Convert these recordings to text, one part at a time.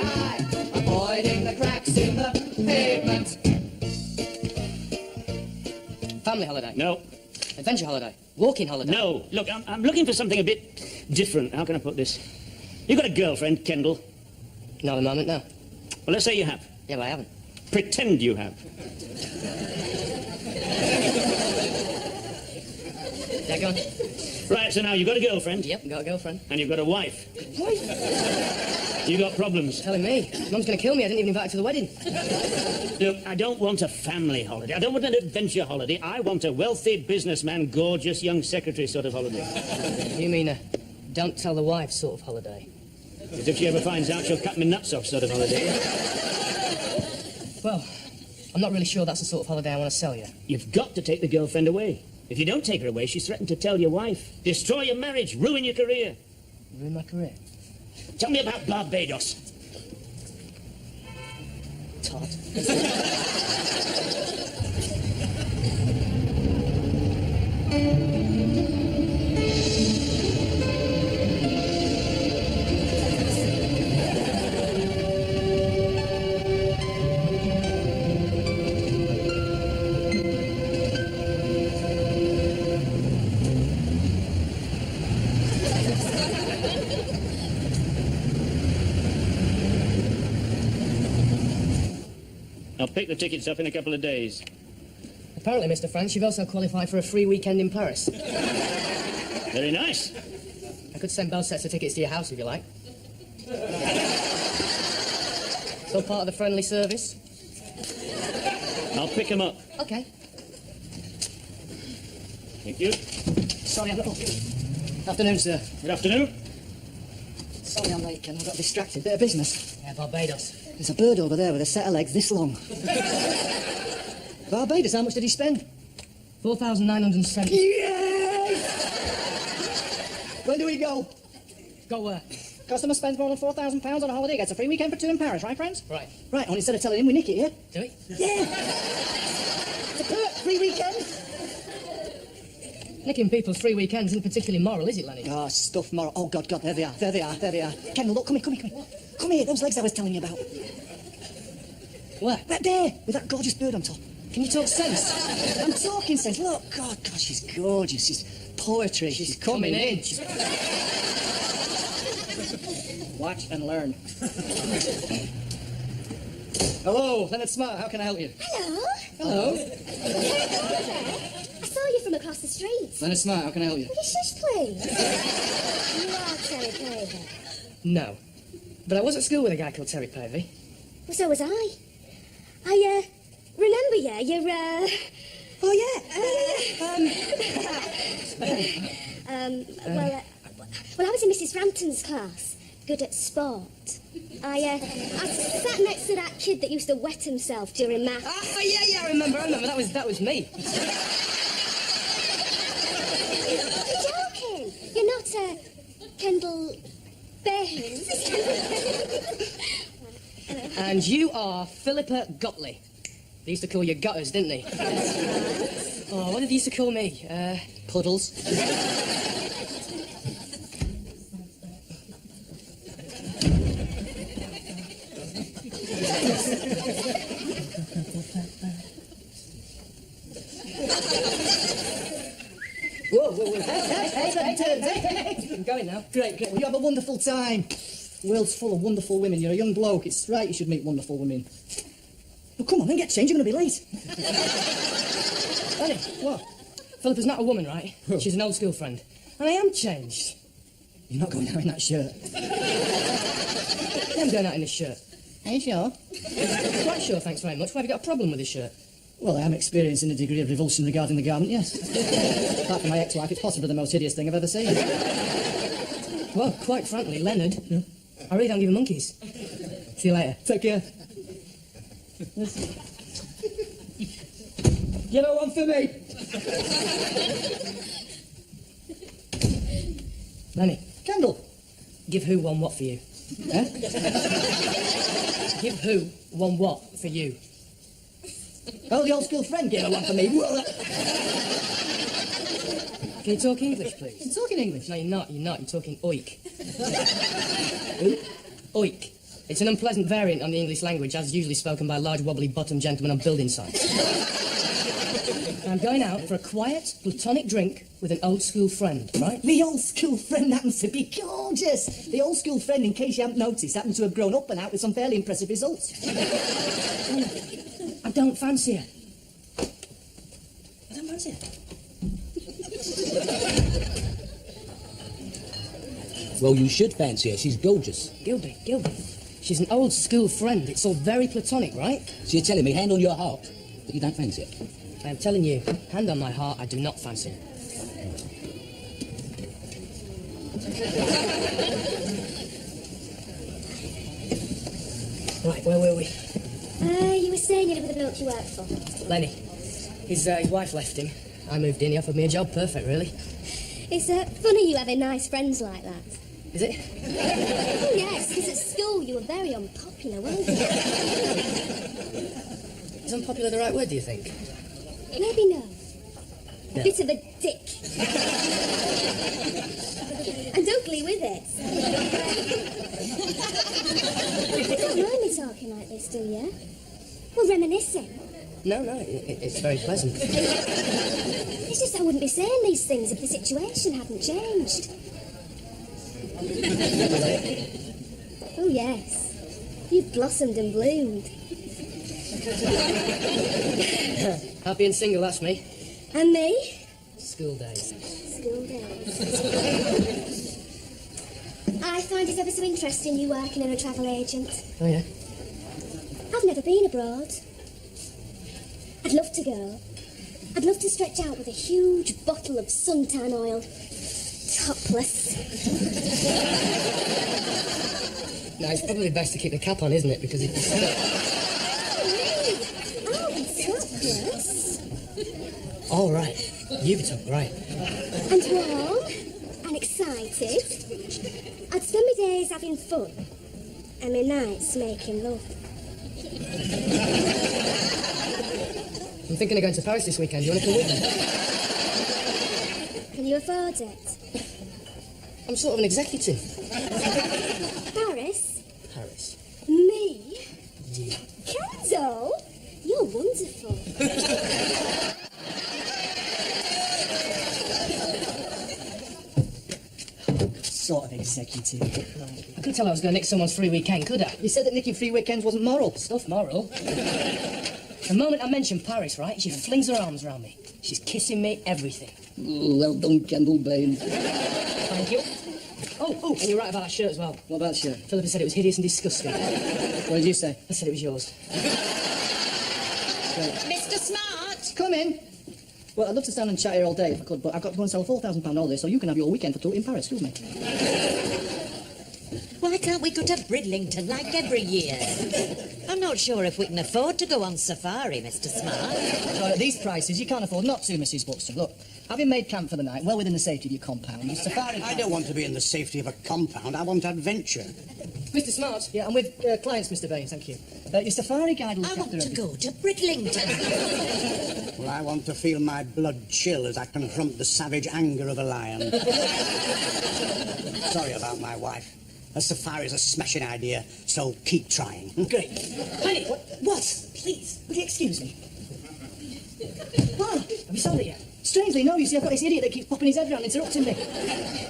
high, avoiding the cracks in the pavement. Family holiday? No. Adventure holiday? Walking holiday? No. Look, I'm looking for something a bit different. How can I put this? You got a girlfriend, Kendall? Not at the moment, no. Well, let's say you have. Yeah, but I haven't. Pretend you have. Yeah, go on. Right, so now you've got a girlfriend. Yep, got a girlfriend. And you've got a wife. Wife? You got problems. Telling me. Mum's going to kill me. I didn't even invite her to the wedding. Look, I don't want a family holiday. I don't want an adventure holiday. I want a wealthy businessman, gorgeous young secretary sort of holiday. You mean a don't tell the wife sort of holiday? As if she ever finds out she'll cut me nuts off sort of holiday. Well, I'm not really sure that's the sort of holiday I want to sell you. You've got to take the girlfriend away. If you don't take her away, she's threatened to tell your wife. Destroy your marriage, ruin your career. Ruin my career? Tell me about Barbados. Todd. I'll pick the tickets up in a couple of days. Apparently, Mr. France, you've also qualified for a free weekend in Paris. Very nice. I could send both sets of tickets to your house if you like. So part of the friendly service? I'll pick them up. Okay. Thank you. Sorry, I'm not... Afternoon, sir. Good afternoon. Sorry I'm late, Ken. I got distracted. Bit of business. Yeah, Barbados. There's a bird over there with a set of legs this long. Barbados, how much did he spend? 4,970. Yes! When do we go? Go where? Customer spends more than £4,000 on a holiday, gets a free weekend for two in Paris, right, friends? Right. Right, and instead of telling him, we nick it, yeah? Do we? Yeah! It's a perk, free weekend. Nicking people's free weekends isn't particularly moral, is it, Lenny? Oh, stuff, moral. Oh, God, there they are, there they are, there they are. Ken, look, come here, come here, come here. Come here, those legs I was telling you about. Where? Right there, with that gorgeous bird on top. Can you talk sense? I'm talking sense. Look, God, she's gorgeous. She's poetry. She's coming in. Watch and learn. Hello, Leonard Smart. How can I help you? Hello. Hello. I saw you from across the street. Leonard Smart. How can I help you? Will you shush, please? You are Terry Pavey. No. But I was at school with a guy called Terry Pavey. Well, so was I. Remember you. You're, Oh, yeah. Well, I was in Mrs. Frampton's class. Good at sport. I sat next to that kid that used to wet himself during maths. Oh, yeah, I remember. That was me. You're joking. You're not, Kendall Baines. And you are Philippa Gottlieb. They used to call you Gutters, didn't they? Oh, what did they used to call me? Puddles. Whoa. Hey. I'm going now. Great. Well, you have a wonderful time. The world's full of wonderful women. You're a young bloke. It's right you should meet wonderful women. Well, come on then, get changed. You're going to be late. Lenny, What? Philippa's not a woman, right? Who? She's an old school friend. And I am changed. You're not going out in that shirt. I am going out in this shirt. Are you sure? Quite sure, thanks very much. Why have you got a problem with this shirt? Well, I am experiencing a degree of revulsion regarding the garment, yes. Apart from my ex-wife, it's possibly the most hideous thing I've ever seen. Well, quite frankly, Leonard, I really don't give a monkeys. See you later. Take care. You know one for me? Lenny, Kendall. give who one what for you? Eh? Give who one what for you? Oh, the old school friend gave her one for me. Can you talk English, please? I'm talking English. No, you're not. You're talking oik. Who? Oik. It's an unpleasant variant on the English language, as usually spoken by large wobbly-bottomed gentlemen on building sites. I'm going out for a quiet, platonic drink with an old-school friend, right? The old school friend happens to be gorgeous. The old school friend, in case you haven't noticed, happens to have grown up and out with some fairly impressive results. I don't fancy her. I don't fancy her. Well, you should fancy her. She's gorgeous. Gilby. She's an old-school friend. It's all very platonic, right? So you're telling me, hand on your heart, that you don't fancy her? I am telling you, hand on my heart, I do not fancy her. Right, where were we? You were saying you live with the bloke you work for. Lenny. His wife left him. I moved in, he offered me a job. Perfect, really. It's funny you having nice friends like that. Is it? Oh, yes, because at school you were very unpopular, weren't you? Is unpopular the right word, do you think? Maybe no. A bit of a dick. And ugly with it. You don't mind me talking like this, do you? Well, reminiscing. No, it's very pleasant. It's just I wouldn't be saying these things if the situation hadn't changed. Oh, yes. You've blossomed and bloomed. Happy and single, that's me. And me? School days. School days. I find it ever so interesting you working in a travel agent. Oh, yeah? I've never been abroad. I'd love to go. I'd love to stretch out with a huge bottle of suntan oil. Topless. No, it's probably best to keep the cap on, isn't it? Because it's... Oh, topless. All right. You talk, right. And warm and excited. I'd spend my days having fun and my nights making love. I'm thinking of going to Paris this weekend. Do you want to come with me? Can you afford it? I'm sort of an executive. Paris? Paris. Me? Yeah. Kendall? You're wonderful. Sort of executive. I couldn't tell I was going to nick someone's free weekend, could I? You said that nicking free weekends wasn't moral. Stuff moral. The moment I mention Paris, right, she flings her arms around me. She's kissing me, everything. Well done, Kendall Bain. Thank you. Oh, and you're right about that shirt as well. What about the shirt? Philippa said it was hideous and disgusting. What did you say? I said it was yours. Mr. Smart! Come in. Well, I'd love to stand and chat here all day if I could, but I've got to go and sell a £4,000 holiday, so you can have your weekend for two in Paris, excuse me. Why can't we go to Bridlington like every year? I'm not sure if we can afford to go on safari, Mr. Smart. Well, at these prices, you can't afford not to, Mrs. Buxton. Look, having made camp for the night, well within the safety of your compound, your safari... I don't want to be in the safety of a compound. I want adventure. Mr. Smart? Yeah, I'm with clients, Mr. Bain, thank you. Your safari guide will look I want after to everything. go to Bridlington. Well, I want to feel my blood chill as I confront the savage anger of a lion. Sorry about my wife. A safari's a smashing idea, so keep trying. Great. Honey, what? Please, will you excuse me? What? Have you sold it yet? Strangely, no, you see, I've got this idiot that keeps popping his head around interrupting me.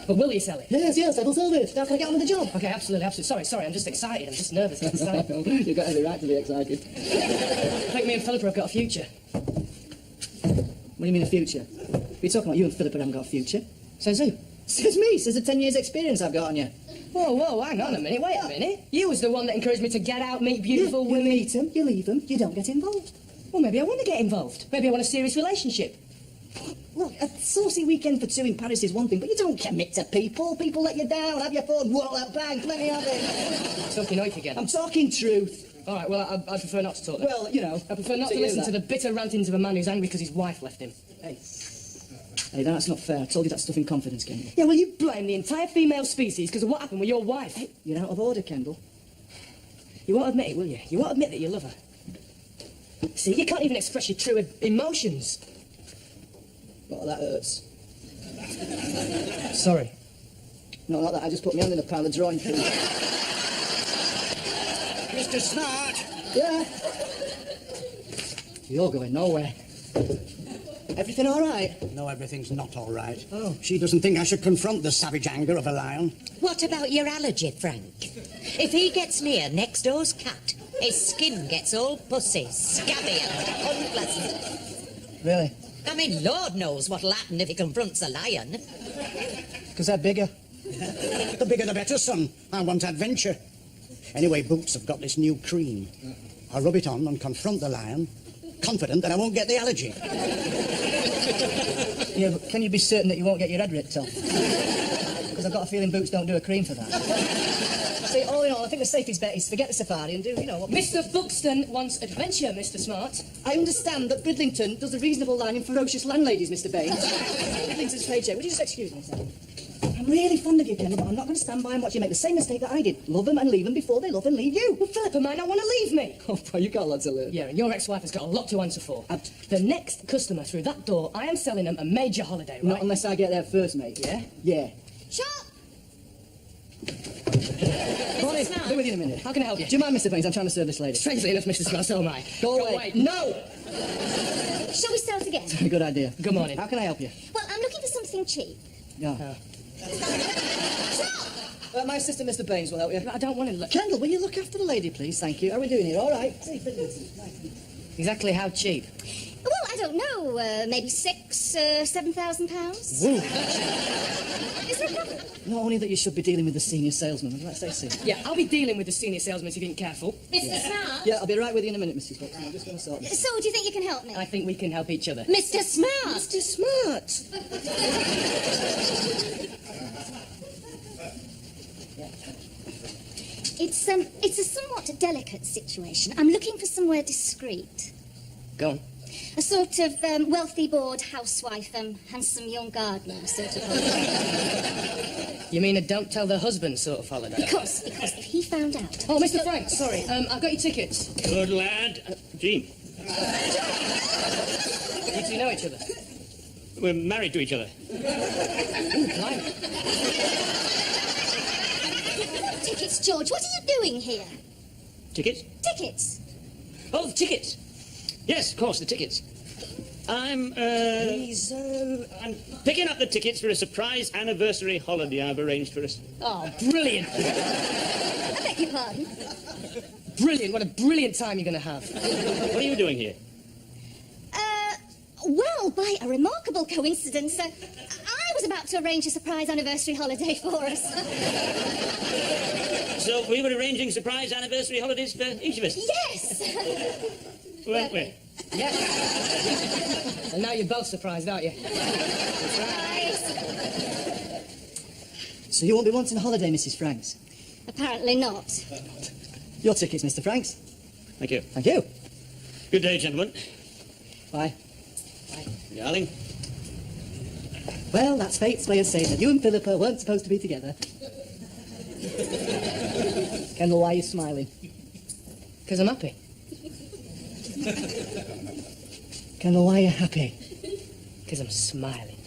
But will you sell it? Yes, I will sell it. Now can I get on with the job? Okay, absolutely. Sorry, I'm just excited. I'm just nervous. Get excited. You've got every right to be excited. I think me and Philippa have got a future. What do you mean a future? You're talking about you and Philippa haven't got a future. Says who? Says me, says the 10 years experience I've got on you. Whoa, hang on a minute, wait a minute. You was the one that encouraged me to get out, meet beautiful You women. meet them, you leave them, you don't get involved. Well, maybe I want to get involved. Maybe I want a serious relationship. Look, a saucy weekend for two in Paris is one thing, but you don't commit to people. People let you down, have your fun, wall out, bang, plenty of it. Talking oik again. I'm talking truth. All right, well, I prefer not to talk then. Well, you know. I prefer not to listen to the bitter rantings of a man who's angry because his wife left him. Hey, that's not fair. I told you that stuff in confidence, Kendall. Yeah, well, you blame the entire female species because of what happened with your wife. Hey, you're out of order, Kendall. You won't admit it, will you? You won't admit that you love her. See, you can't even express your true emotions. Oh, that hurts. Sorry. No, not that. I just put my hand in a pile of drawing things. Mr. Smart. Yeah. You're going nowhere. Everything all right? No, everything's not all right. Oh. She doesn't think I should confront the savage anger of a lion. What about your allergy, Frank? If he gets near next door's cat, his skin gets all pussy, scabby and unpleasant. Really? I mean, Lord knows what'll happen if he confronts a lion. Because they're bigger. The bigger the better, son. I want adventure. Anyway, Boots have got this new cream. I'll rub it on and confront the lion, confident that I won't get the allergy. Yeah, but can you be certain that you won't get your head ripped off? Because I've got a feeling Boots don't do a cream for that. See, all in all, I think the safest bet is to forget the safari and do, you know, what... Mr. Buxton wants adventure, Mr. Smart. I understand that Bridlington does a reasonable line in ferocious landladies, Mr. Baines. Bridlington's paycheck. Would you just excuse me, sir? I'm really fond of you, Kenny, but I'm not going to stand by and watch you make the same mistake that I did. Love them and leave them before they love and leave you. Well, Philippa might not want to leave me. Oh, boy, you got lots to learn. Yeah, and your ex-wife has got a lot to answer for. The next customer through that door, I am selling them a major holiday, right? Not unless I get there first, mate. Yeah? Yeah. Shut! Bonnie, I'll be with you in a minute. How can I help you? Do you mind, Mr. Baines? I'm trying to serve this lady. Strangely enough, Mr. Smart, so am I. Go away. No! Shall we start again? Good idea. Good morning. How can I help you? Well, I'm looking for something cheap. Yeah. My assistant, Mr. Baines, will help you. I don't want to look... Kendall, will you look after the lady, please? Thank you. How are we doing here? All right. Exactly how cheap? Well, I don't know. Maybe £7,000? Woo. Is there a problem? Not only that you should be dealing with the senior salesman. Let's say soon. Yeah, I'll be dealing with the senior salesman if you ain't careful. Mr. Smart? Yeah, I'll be right with you in a minute, Mrs. Buxton. I'm just going to sort this. So, do you think you can help me? I think we can help each other. Mr. Smart! Mr. Smart! It's a somewhat delicate situation. I'm looking for somewhere discreet. Go on. A sort of wealthy bored housewife, handsome young gardener sort of holiday. You mean a don't tell the husband sort of holiday? Because if he found out... Oh, Mr. Frank, sorry. I've got your tickets. Good lad. Jean, You two know each other? we're married to each other. Ooh, blimey. Tickets, George, what are you doing here? Tickets? Tickets? Oh, the tickets. Yes, of course, the tickets. I'm picking up the tickets for a surprise anniversary holiday I've arranged for us. Oh, brilliant. I beg your pardon? Brilliant. What a brilliant time you're going to have. What are you doing here? Well, by a remarkable coincidence, I was about to arrange a surprise anniversary holiday for us. So we were arranging surprise anniversary holidays for each of us? Yes! Weren't we? Yes. And now you're both surprised, aren't you? Surprise! So you won't be wanting a holiday, Mrs. Franks? Apparently not. Your tickets, Mr. Franks. Thank you. Thank you. Good day, gentlemen. Bye. Darling. Well, that's fate's way of saying that you and Philippa weren't supposed to be together. Kendall, why are you smiling? Because I'm happy. Kendall, why are you happy? Because I'm smiling.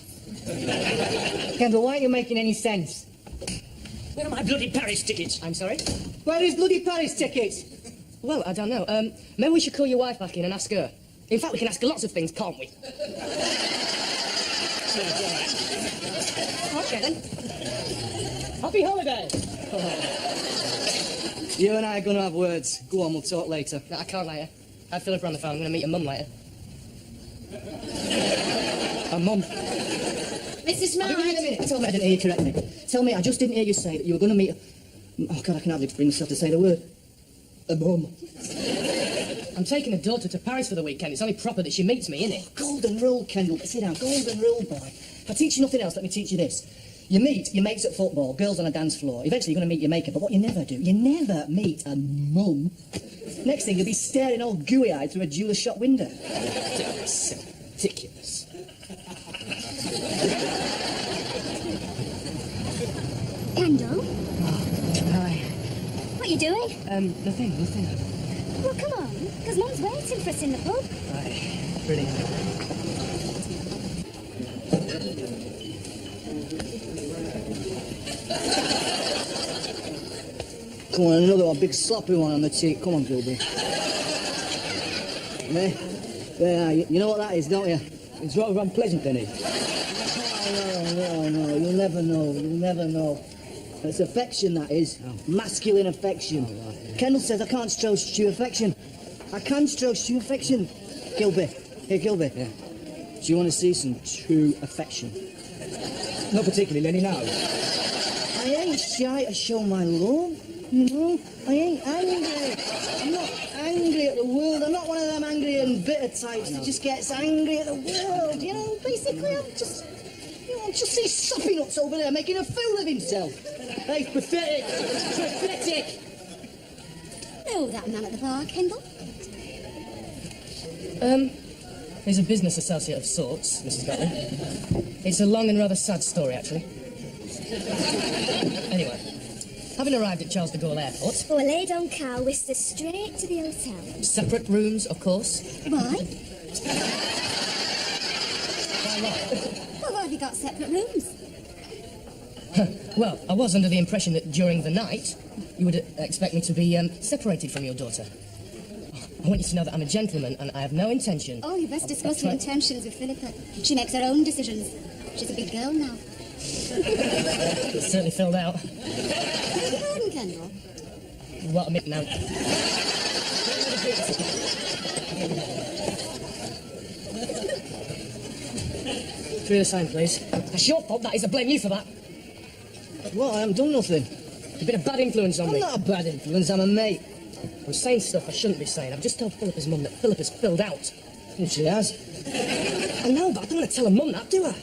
Kendall, why aren't you making any sense? Where are my bloody Paris tickets? I'm sorry? Where is bloody Paris tickets? Well, I don't know. Maybe we should call your wife back in and ask her. In fact, we can ask her lots of things, can't we? Okay, then. Happy holiday! You and I are going to have words. Go on, we'll talk later. No, I can't later. I had Philippa on the phone. I'm going to meet her mum later. Her mum. Mrs. Smart! Wait a minute. Tell me I didn't hear you correctly. Tell me I just didn't hear you say that you were going to meet... Oh, God, I can hardly bring myself to say the word. A mum. I'm taking a daughter to Paris for the weekend. It's only proper that she meets me, innit? Golden rule, Kendall. Sit down. Golden rule, boy. If I teach you nothing else, let me teach you this. You meet your mates at football, girls on a dance floor. Eventually you're going to meet your maker, but what you never do, you never meet a mum. Next thing, you'll be staring all gooey-eyed through a jeweler's shop window. Ridiculous. Ridiculous. Kendall, Hi. what are you doing? Nothing. Well, come on, because Mum's waiting for us in the pub. Right. Brilliant. Come on, another one, big sloppy one on the cheek. Come on, Gilby. There, you know what that is, don't you? It's rather unpleasant, Denny. Oh, no, you'll never know. It's affection, that is. Oh. Masculine affection. Oh, right. Kendall says I can't show true affection. I can show true affection. Gilby. Here, Gilby. Yeah. Do you want to see some true affection? Not particularly, Lenny, no. I ain't shy to show my love, you know? I ain't angry. I'm not angry at the world. I'm not one of them angry and bitter types that just gets angry at the world, you know? Basically, I'm just see soppy nuts over there making a fool of himself. Hey, pathetic. Pathetic. Oh, that man at the bar, Kendall. He's a business associate of sorts, Mrs. Gutley. It's a long and rather sad story, actually. Anyway, having arrived at Charles de Gaulle Airport... Oh, a laid-on car whisked us straight to the hotel. Separate rooms, of course. Why? Why not? Well, why have you got separate rooms? Well, I was under the impression that during the night you would expect me to be separated from your daughter. I want you to know that I'm a gentleman and I have no intention... Oh, you best discuss your intentions with Philippa. She makes her own decisions. She's a big girl now. It's certainly filled out. Pardon, Kendall. What a minute now. Through the sign, please. That's your fault, that is. I blame you for that. Well, I haven't done nothing. You've been a bad influence on I'm me. not a bad influence, I'm a mate. I'm saying stuff I shouldn't be saying. I've just told Philippa's mum that Philippa's filled out. And she has. I know, but I don't want to tell her mum that, do I?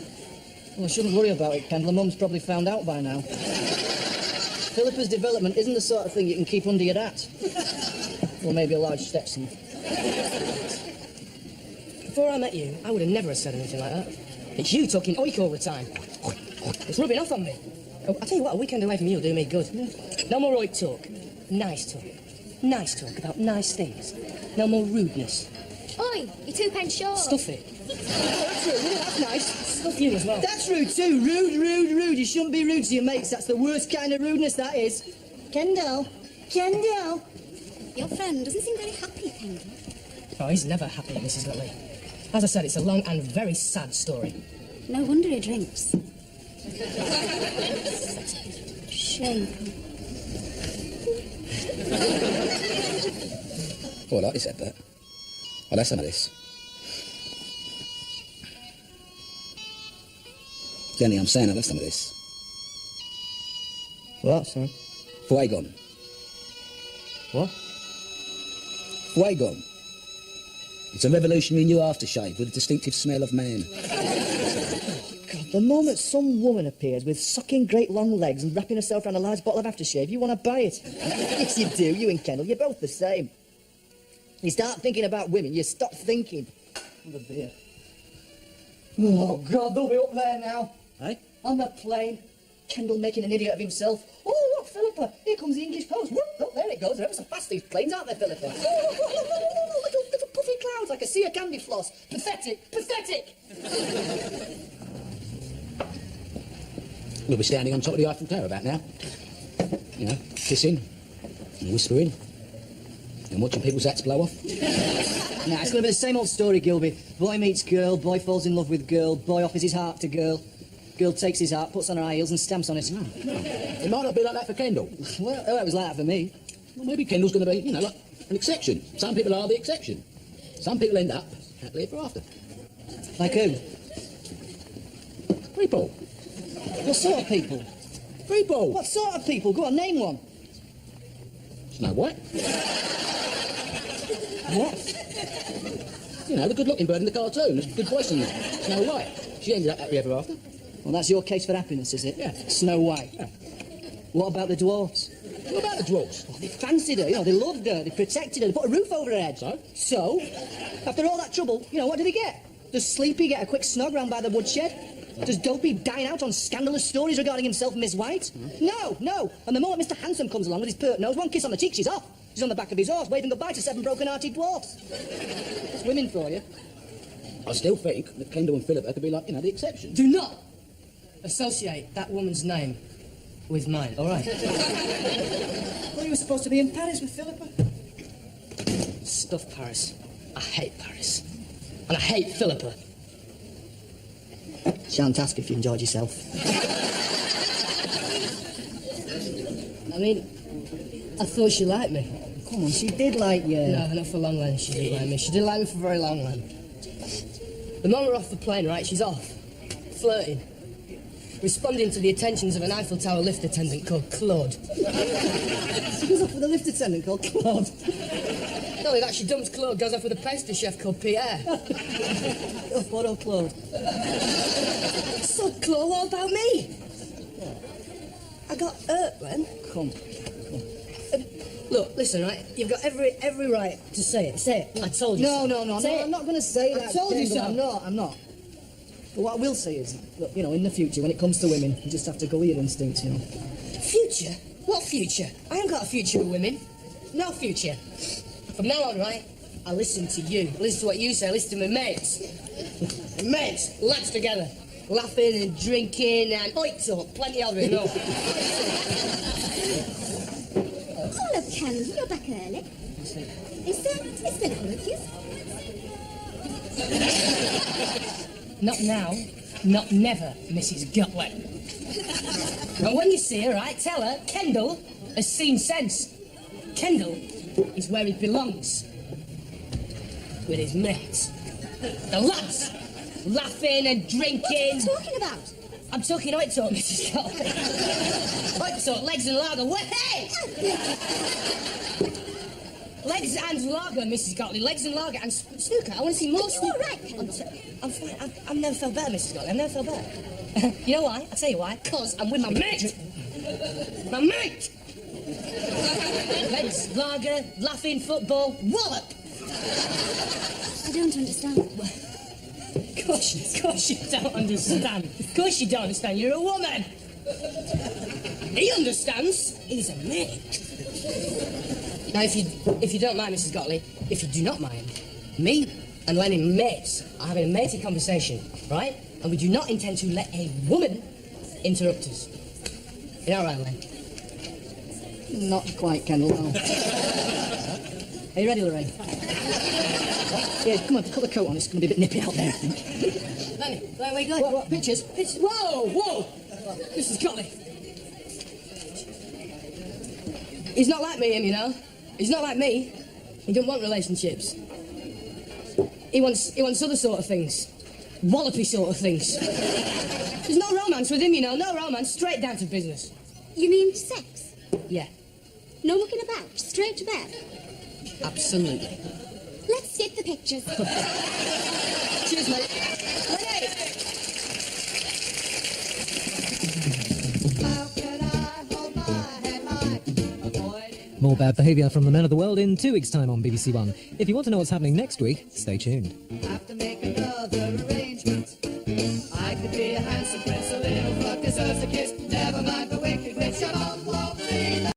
Well, I shouldn't worry about it, Kendall. Mum's probably found out by now. Philippa's development isn't the sort of thing you can keep under your hat. Or maybe a large Stetson. Before I met you, I would have never have said anything like that. It's you talking oik all the time. It's rubbing off on me. Oh, I tell you what, a weekend away from you will do me good. No more oik talk. Nice talk. Nice talk about nice things. No more rudeness. Oi, you're 2 pence short. Stuff it. That's rude, isn't it? That's nice. Stuff you as well. That's rude too. Rude. You shouldn't be rude to your mates. That's the worst kind of rudeness, that is. Kendall. Your friend doesn't seem very happy, Kendall. Oh, he's never happy, Mrs. Gutley. As I said, it's a long and very sad story. No wonder he drinks. Shameful. Oh, I like this advert. I'll have some of this. Jenny, I'm saying I'll have some of this. What, son? Fuegon. What? Fuegon. It's a revolutionary new aftershave with a distinctive smell of man. God, the moment some woman appears with sucking great long legs and wrapping herself around a large bottle of aftershave, you want to buy it. Yes, you do, you and Kendall. You're both the same. You start thinking about women, you stop thinking. The beer. Oh, God, they'll be up there now. Eh? On the plane. Kendall making an idiot of himself. Oh, look, Philippa. Here comes the English post. Whoop, look, there it goes. They're ever so fast, these planes, aren't they, Philippa? Oh, look, little puffy clouds like a sea of candy floss. Pathetic. We'll be standing on top of the Eiffel Tower about now. You know, kissing and whispering and watching people's hats blow off. Nah, it's going to be the same old story, Gilby. Boy meets girl, boy falls in love with girl, boy offers his heart to girl. Girl takes his heart, puts on her high heels and stamps on it. No. It might not be like that for Kendall. Well, it was like that for me. Well, maybe Kendall's going to be, you know, like an exception. Some people are the exception. Some people end up happily ever after. Like who? People. What sort of people? People. What sort of people? Go on, name one. Snow White. What? You know, the good-looking bird in the cartoon. There's good voice in there. Snow White. She ended up happily ever after. Well, that's your case for happiness, is it? Yeah. Snow White. Yeah. What about the dwarfs? What about the dwarfs? Well, they fancied her, you know, they loved her, they protected her, they put a roof over her head. So, after all that trouble, you know, what did he get? Does Sleepy get a quick snog round by the woodshed? Does Dopey dine out on scandalous stories regarding himself and Miss White? No. And the moment Mr. Handsome comes along with his pert nose, one kiss on the cheek, she's off. She's on the back of his horse, waving goodbye to 7 broken-hearted dwarfs. That's women for you. I still think that Kendall and Philippa could be like, you know, the exception. Do not associate that woman's name with mine, all right? Well, you were supposed to be in Paris with Philippa. Stuff Paris. I hate Paris. And I hate Philippa. Shan't ask if you enjoyed yourself. I mean, I thought she liked me. Come on, she did like you. No, not for long then, she didn't like me. She didn't like me for very long then. The moment we're off the plane, right, she's off. Flirting. Responding to the attentions of an Eiffel Tower lift attendant called Claude. She was off with a lift attendant called Claude. Not only that, she dumps Claude, goes off with a pastry chef called Pierre. Oh, poor old Claude. So Claude, all about me. I got hurt, man. Come. Look, listen, right? You've got every right to say it. Say it. I told you No, so. no, Say it. I'm not going to say that. I told you Kendall. so. I'm not. But what I will say is, look, you know, in the future, when it comes to women, you just have to go with your instincts, you know. Future? What future? I ain't got a future with women. No future. From now on, right, I listen to you. I listen to what you say. I listen to my mates. Mates, lads together. Laughing and drinking and oi talk. Plenty of it, no. Oh, look, Kendall, you're back early. Is Philippa with you? Not now, not never, Mrs. Gutlet. And when you see her, right, tell her Kendall has seen sense. Kendall is where he belongs. With his mates. The lads, laughing and drinking. What are you talking about? I'm talking oi talk, Mrs. Gutlet. Oi talk, legs and lager. Hey! Legs and lager, Mrs. Gottlieb. Legs and lager and snooker. I want to see more snooker. You all right, Kendall? I'm fine. I've never felt better, Mrs. Gottlieb. I've never felt better. You know why? I'll tell you why. Because I'm with my mate. My mate! Legs, lager, laughing, football, wallop! I don't understand. Of course you don't understand. Of course you don't understand. You're a woman. He understands. He's a mate. Now, if you don't mind, Mrs. Gottlieb, if you do not mind, me and Lenny mates are having a matey conversation, right? And we do not intend to let a woman interrupt us. You know, right, Len? Not quite, Kendall, no. Are you ready, Lorraine? Yeah, come on, put the coat on. It's going to be a bit nippy out there, I think. Lenny, where are we going? What, pictures? Pictures? Whoa! Mrs. Gottlieb. He's not like me, him, you know. He's not like me. He don't want relationships. He wants other sort of things. Wallopy sort of things. There's no romance with him, you know. No romance. Straight down to business. You mean sex? Yeah, No looking about? Straight to bed? absolutely. Let's skip the pictures. Cheers, mate. Lenny! How can I hold my head like avoiding? More bad behaviour from the men of the world in 2 weeks' time on BBC One. If you want to know what's happening next week, stay tuned. Have to make another arrangement.